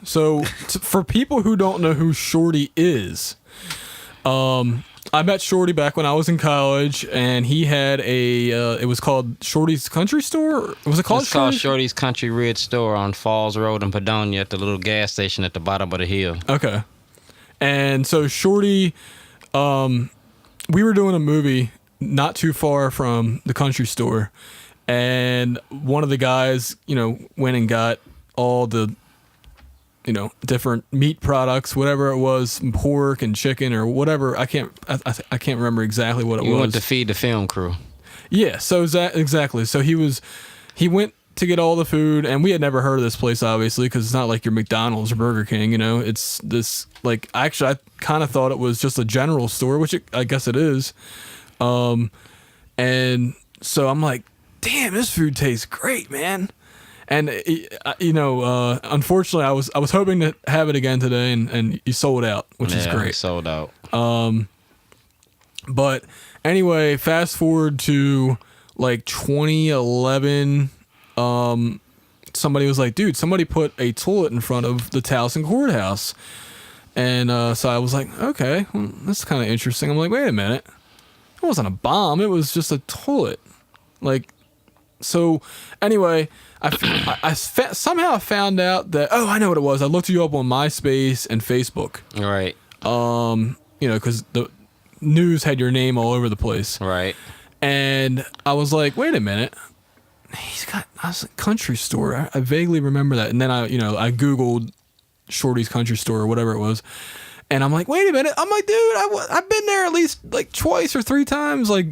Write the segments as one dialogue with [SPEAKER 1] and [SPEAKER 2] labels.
[SPEAKER 1] So for people who don't know who Shorty is, I met Shorty back when I was in college, and he had it was called Shorty's Country Store? Was it called
[SPEAKER 2] It's called Shorty's Country Ridge Store on Falls Road in Padonia at the little gas station at the bottom of the hill.
[SPEAKER 1] Okay. And so Shorty, we were doing a movie not too far from the country store, and one of the guys, went and got all the, different meat products, whatever it was, pork and chicken or whatever. I can't remember exactly what it was.
[SPEAKER 2] You went to feed the film crew.
[SPEAKER 1] Yeah, so exactly. So he went to get all the food, and we had never heard of this place, obviously, because it's not like your McDonald's or Burger King, It's this, like, actually, I kind of thought it was just a general store, which I guess it is. And so I'm like, damn, this food tastes great, man. And unfortunately, I was hoping to have it again today, and you sold out, which is great.
[SPEAKER 2] Sold out.
[SPEAKER 1] But anyway, fast forward to like 2011. Somebody was like, dude, somebody put a toilet in front of the Towson courthouse, and so I was like, okay, well, that's kind of interesting. I'm like, wait a minute, it wasn't a bomb; it was just a toilet, like. So anyway, I somehow found out that, I know what it was. I looked you up on MySpace and Facebook.
[SPEAKER 2] Right.
[SPEAKER 1] Because the news had your name all over the place.
[SPEAKER 2] Right.
[SPEAKER 1] And I was like, wait a minute. I was like, country store. I vaguely remember that. And then I Googled Shorty's Country Store or whatever it was. And I'm like, wait a minute. I'm like, dude, I've been there at least like twice or three times. Like,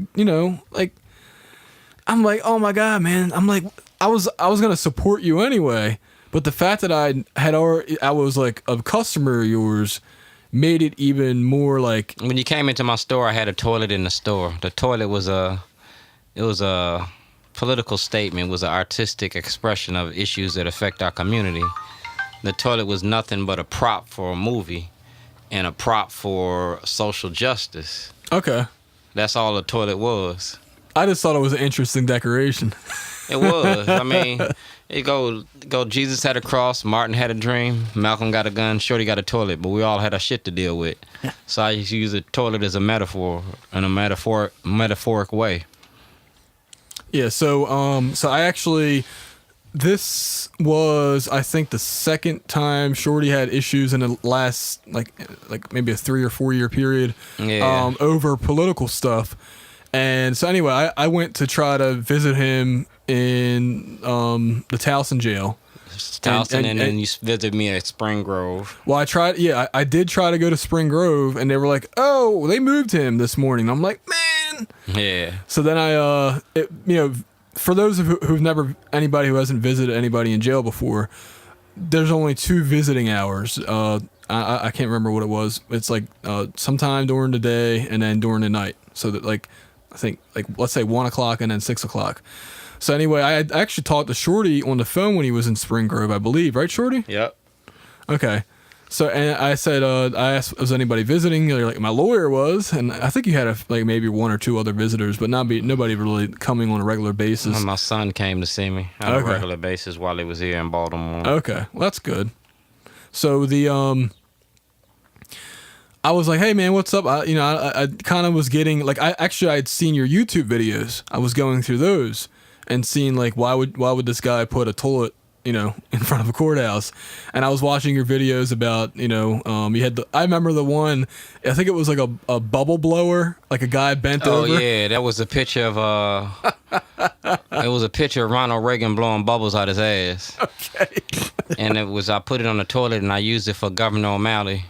[SPEAKER 1] I'm like, oh my God, man. I'm like, I was going to support you anyway. But the fact that I was like a customer of yours made it even more like.
[SPEAKER 2] When you came into my store, I had a toilet in the store. The toilet was a political statement, was an artistic expression of issues that affect our community. The toilet was nothing but a prop for a movie and a prop for social justice.
[SPEAKER 1] Okay.
[SPEAKER 2] That's all the toilet was.
[SPEAKER 1] I just thought it was an interesting decoration.
[SPEAKER 2] It was. I mean, it go Jesus had a cross, Martin had a dream, Malcolm got a gun, Shorty got a toilet, but we all had our shit to deal with. So I used to use a toilet as a metaphor in a metaphoric way.
[SPEAKER 1] Yeah, so I actually, this was, I think, the second time Shorty had issues in the last like maybe a 3 or 4 year period over political stuff. And so anyway, I went to try to visit him in the Towson jail.
[SPEAKER 2] Towson, and then you visited me at Spring Grove.
[SPEAKER 1] Well, I did try to go to Spring Grove, and they were like, oh, they moved him this morning. I'm like, man.
[SPEAKER 2] Yeah. So
[SPEAKER 1] then for those anybody who hasn't visited anybody in jail before, there's only 2 visiting hours. I can't remember what it was. It's like sometime during the day and then during the night. So that I think let's say 1 o'clock and then 6 o'clock. So anyway, I had actually talked to Shorty on the phone when he was in Spring Grove, I believe, right, Shorty?
[SPEAKER 2] Yep.
[SPEAKER 1] Okay. So and I said, I asked, was anybody visiting? They're like, my lawyer was, and I think you had maybe 1 or 2 other visitors, but nobody really coming on a regular basis.
[SPEAKER 2] My son came to see me on a regular basis while he was here in Baltimore.
[SPEAKER 1] Okay, well that's good. So I was like, hey man, what's up? I kind of was getting I had seen your YouTube videos. I was going through those and seeing why would this guy put a toilet in front of a courthouse? And I was watching your videos about you had I remember the one, I think it was like a bubble blower, like a guy bent over.
[SPEAKER 2] Oh yeah, that was a picture of it was a picture of Ronald Reagan blowing bubbles out his ass.
[SPEAKER 1] Okay.
[SPEAKER 2] And I put it on the toilet and I used it for Governor O'Malley.